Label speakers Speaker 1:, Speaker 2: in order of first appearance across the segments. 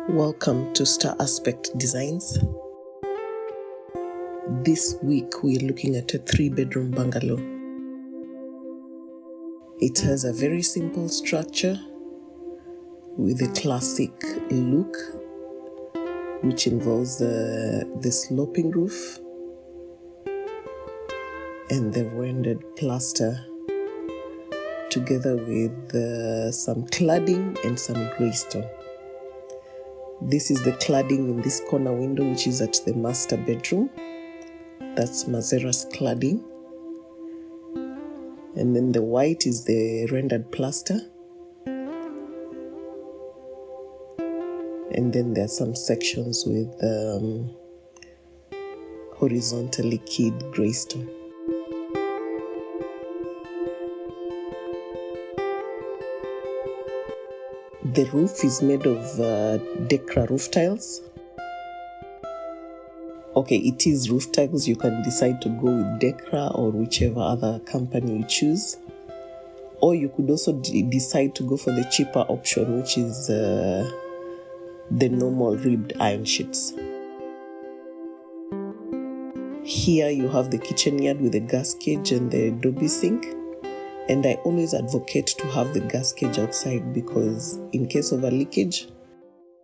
Speaker 1: Welcome to Star Aspect Designs. This week we're looking at a 3-bedroom bungalow. It has a very simple structure with a classic look, which involves the sloping roof and the rendered plaster, together with some cladding and some grey stone. This is the cladding in this corner window, which is at the master bedroom. That's Mazera's cladding. And then the white is the rendered plaster. And then there are some sections with horizontally keyed grey stone. The roof is made of Decra roof tiles. Okay, it is roof tiles. You can decide to go with Decra or whichever other company you choose. Or you could also decide to go for the cheaper option, which is the normal ribbed iron sheets. Here you have the kitchen yard with the gas cage and the Adobe sink. And I always advocate to have the gas cage outside, because in case of a leakage,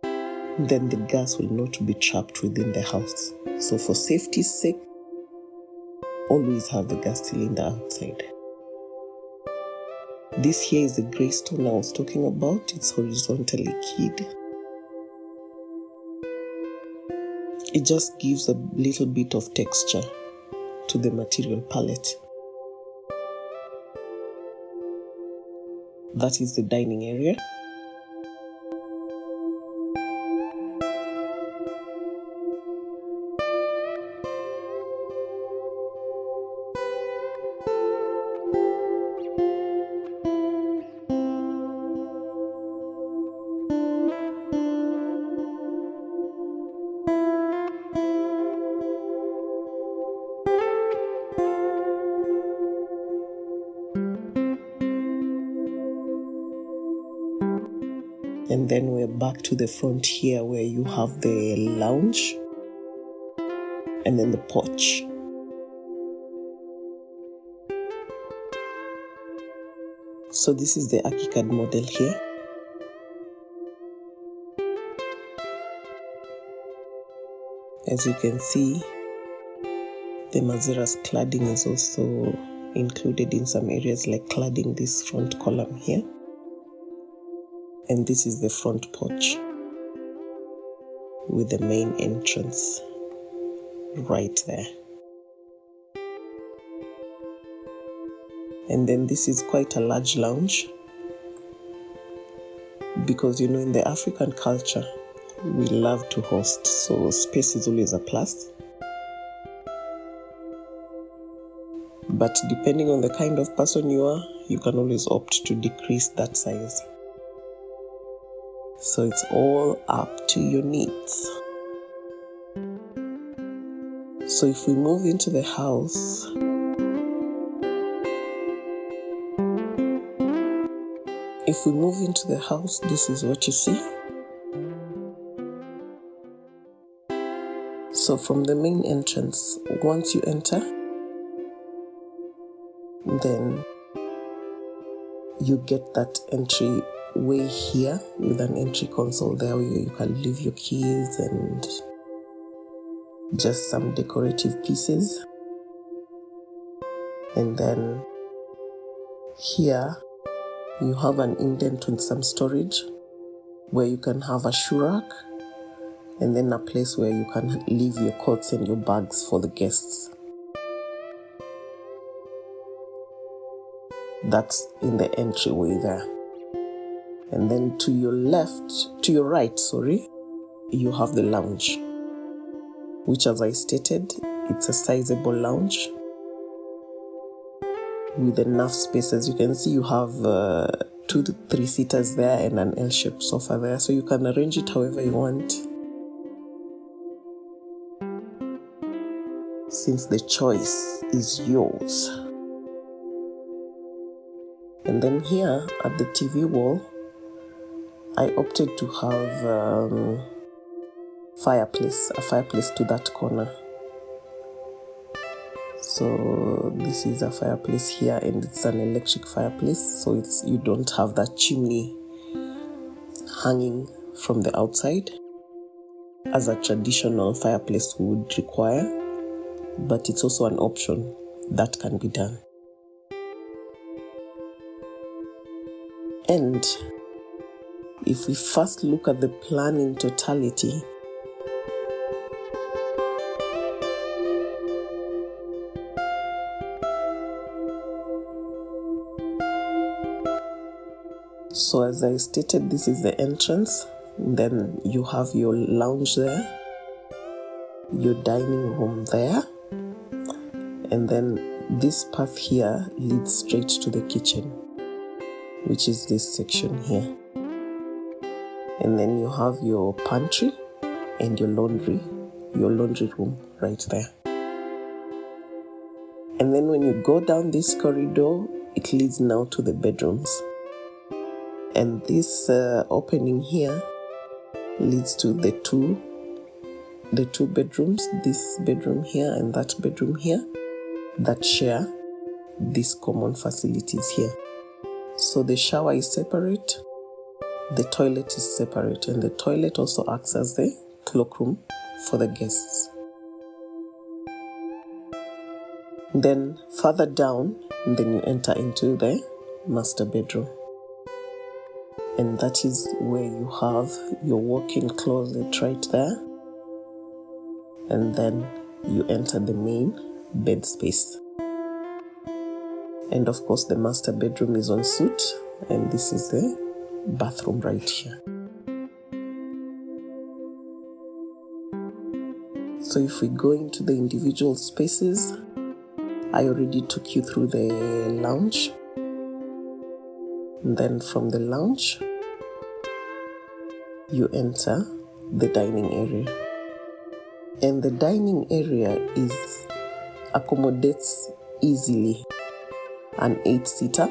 Speaker 1: then the gas will not be trapped within the house. So for safety's sake, always have the gas cylinder outside. This here is the grey stone I was talking about. It's horizontally keyed. It just gives a little bit of texture to the material palette. That is the dining area. And then we're back to the front here, where you have the lounge and then the porch. So this is the ArchiCAD model here. As you can see, the Mazera's cladding is also included in some areas, like cladding this front column here. And this is the front porch with the main entrance right there. And then this is quite a large lounge, because you know, in the African culture, we love to host, so space is always a plus. But depending on the kind of person you are, you can always opt to decrease that size. So it's all up to your needs. So if we move into the house, this is what you see. So from the main entrance, once you enter, then you get that entryway here with an entry console there, where you can leave your keys and just some decorative pieces. And then here you have an indent with some storage, where you can have a shoe rack, and then a place where you can leave your coats and your bags for the guests. That's in the entryway there. And then to your right, you have the lounge, which, as I stated, it's a sizable lounge with enough space. As you can see, you have 2 to 3 seaters there and an L-shaped sofa there, so you can arrange it however you want, since the choice is yours. And then here at the TV wall, I opted to have a fireplace to that corner. So this is a fireplace here, and it's an electric fireplace, so you don't have that chimney hanging from the outside as a traditional fireplace would require, but it's also an option that can be done. And if we first look at the plan in totality, so as I stated, this is the entrance. Then you have your lounge there, your dining room there, and then this path here leads straight to the kitchen, which is this section here. And then you have your pantry and your laundry room right there. And then when you go down this corridor, it leads now to the bedrooms. And this opening here leads to the two bedrooms, this bedroom here and that bedroom here, that share these common facilities here. So the shower is separate, the toilet is separate, and the toilet also acts as the cloakroom for the guests. Then further down, then you enter into the master bedroom. And that is where you have your walk-in closet right there. And then you enter the main bed space. And of course, the master bedroom is en suite, and this is the bathroom right here. So if we go into the individual spaces, I already took you through the lounge. And then from the lounge, you enter the dining area. And the dining area accommodates easily an 8-seater,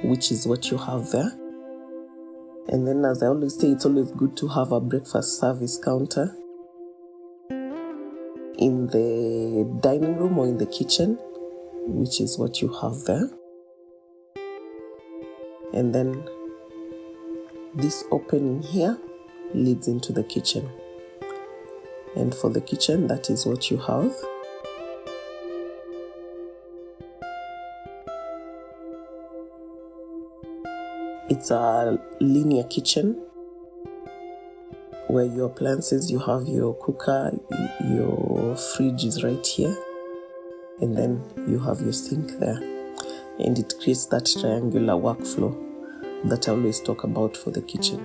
Speaker 1: which is what you have there. And then, as I always say, it's always good to have a breakfast service counter in the dining room or in the kitchen, which is what you have there. And then this opening here leads into the kitchen. And for the kitchen, that is what you have. It's a linear kitchen where your appliances, you have your cooker, your fridge is right here, and then you have your sink there. And it creates that triangular workflow that I always talk about for the kitchen.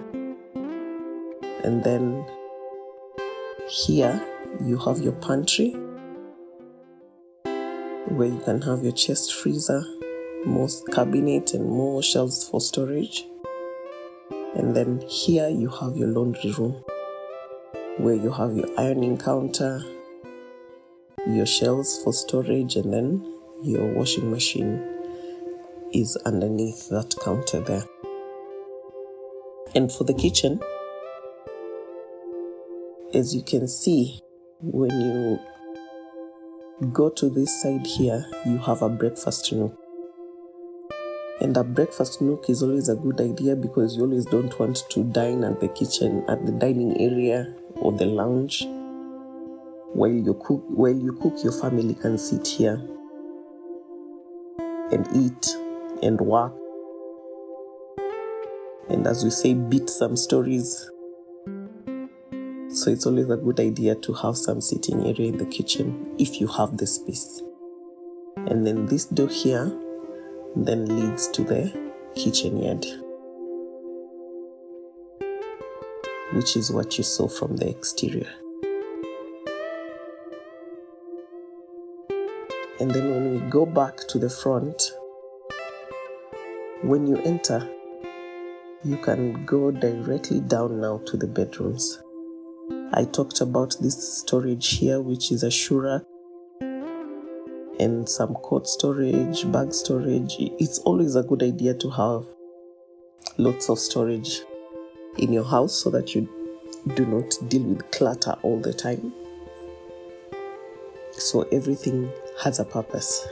Speaker 1: And then here you have your pantry where you can have your chest freezer, more cabinet and more shelves for storage. And then here you have your laundry room where you have your ironing counter, your shelves for storage, and then your washing machine is underneath that counter there. And for the kitchen, as you can see, when you go to this side here, you have a breakfast nook. And a breakfast nook is always a good idea because you always don't want to dine at the kitchen, at the dining area or the lounge. While you cook, your family can sit here and eat and work. And as we say, beat some stories. So it's always a good idea to have some sitting area in the kitchen if you have the space. And then this door here then leads to the kitchen yard, which is what you saw from the exterior. And then when we go back to the front, when you enter, you can go directly down now to the bedrooms. I talked about this storage here, which is a shoe rack and some coat storage, bag storage. It's always a good idea to have lots of storage in your house so that you do not deal with clutter all the time. So everything has a purpose.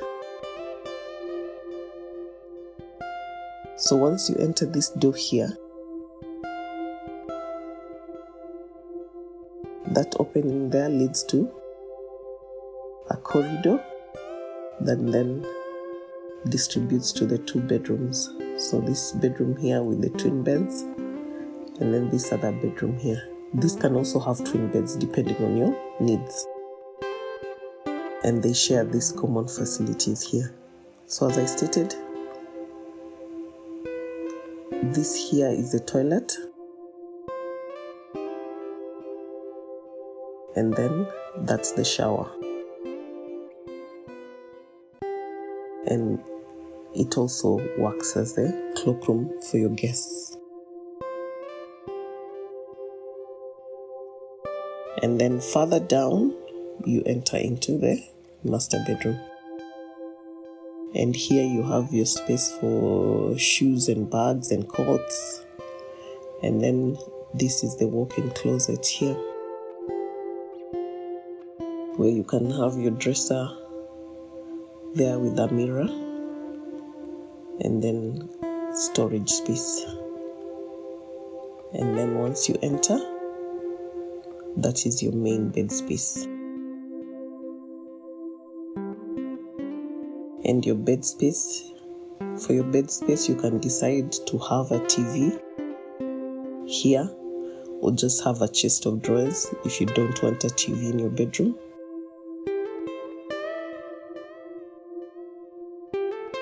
Speaker 1: So once you enter this door here, that opening there leads to a corridor that then distributes to the 2 bedrooms. So this bedroom here with the twin beds, and then this other bedroom here. This can also have twin beds depending on your needs. And they share these common facilities here. So as I stated, this here is the toilet. And then that's the shower. And it also works as the cloakroom for your guests. And then further down, you enter into the master bedroom. And here you have your space for shoes and bags and coats. And then this is the walk-in closet here, where you can have your dresser there with a mirror, and then storage space. And then once you enter, that is your main bed space. And your bed space, for your bed space, you can decide to have a TV here, or just have a chest of drawers if you don't want a TV in your bedroom.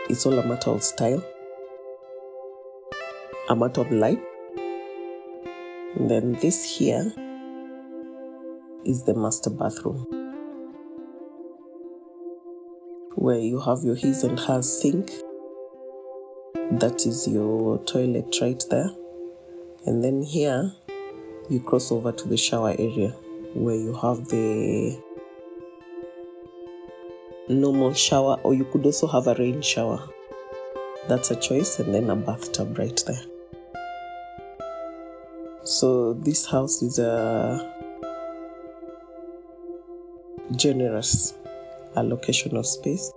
Speaker 1: It's all a matter of style, a matter of light. And then this here is the master bathroom, where you have your his and hers sink. That is your toilet right there. And then here you cross over to the shower area, where you have the normal shower, or you could also have a rain shower. That's a choice. And then a bathtub right there. So this house is a generous allocation of space.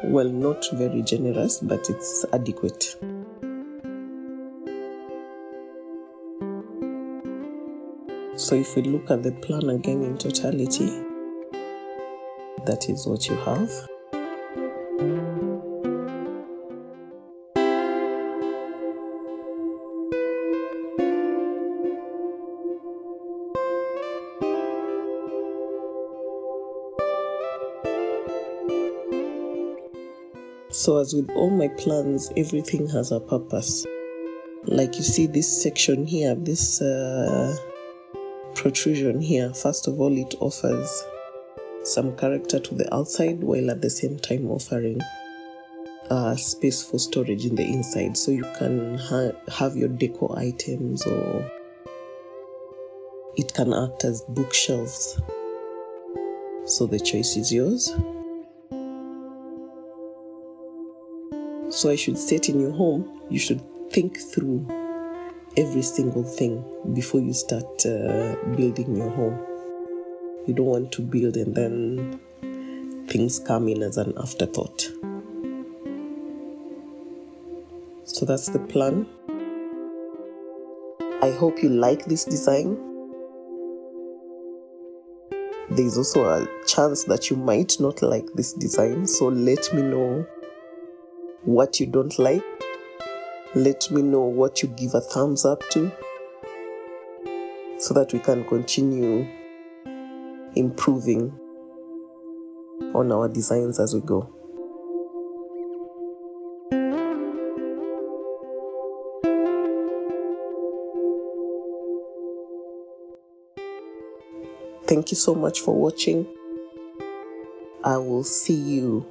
Speaker 1: Well, not very generous, but it's adequate. So if we look at the plan again in totality, that is what you have. So as with all my plans, everything has a purpose. Like you see this section here, this protrusion here, first of all, it offers some character to the outside, while at the same time offering space for storage in the inside. So you can have your decor items, or it can act as bookshelves. So the choice is yours. So I should state, in your home, you should think through every single thing before you start building your home. You don't want to build and then things come in as an afterthought. So that's the plan. I hope you like this design. There's also a chance that you might not like this design, so let me know what you don't like. Let me know what you give a thumbs up to, so that we can continue improving on our designs as we go. Thank you so much for watching. I will see you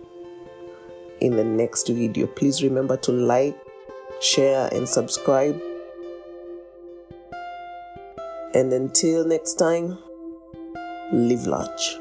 Speaker 1: in the next video. Please remember to like, share, and subscribe. And until next time, live large.